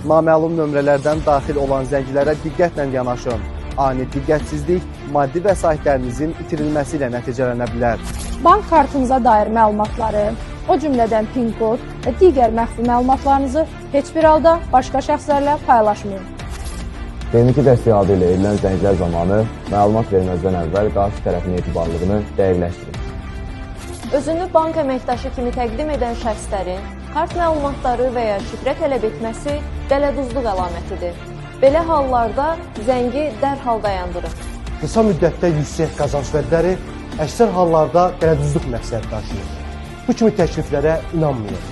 Naməlum nömrələrdən daxil olan zənglərə diqqətlə yanaşın. Ani diqqətsizlik maddi vəsaitlərinizin itirilməsi ilə nəticələnə bilər. Bank kartınıza dair məlumatları, o cümlədən PIN kod və digər məxfi məlumatlarınızı heç bir halda başqa şəxslərlə paylaşmayın. Texniki dəstək adı ilə edilən zənglər zamanı məlumat verməzdən əvvəl qarşı tərəfin etibarlılığını dəqiqləşdirin. Özünü bank əməkdaşı kimi təqdim edən şəxslərin kart məlumatları və ya şifrə tələb etməsi dələduzluq əlamətidir. Belə hallarda zəngi dərhal dayandırın. Qısa müddətdə yüksək qazanc vədləri əksər hallarda dələduzluq məqsəd daşıyır. Bu kimi təkliflərə inanmayın.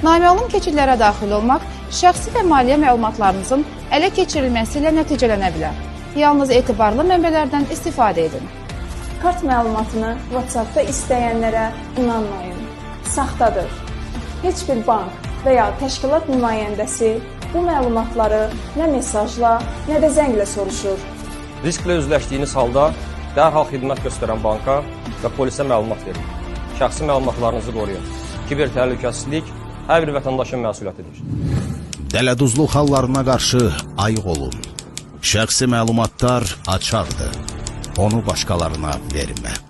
Naməlum keçidlərə daxil olmaq şəxsi və maliyyə məlumatlarınızın ələ keçirilməsi ilə nəticələnə bilər. Yalnız etibarlı mənbələrdən istifadə edin. Kart məlumatını WhatsApp-da istəyənlərə inanmayın. Saxtadır. Heç bir bank və ya təşkilat nümayəndəsi bu məlumatları nə mesajla, nə də zənglə soruşur. Risklə üzləşdiyiniz halda dərhal xidmət göstərən banka və polisə məlumat verin. Şəxsi məlumatlarınızı qoruyun. Kiber təhlükəsizlik hər bir vətəndaşın məsuliyyətidir. Dələduzluq hallarına qarşı ayıq olun. Şəxsi məlumatlar açardır. Onu başqalarına vermə.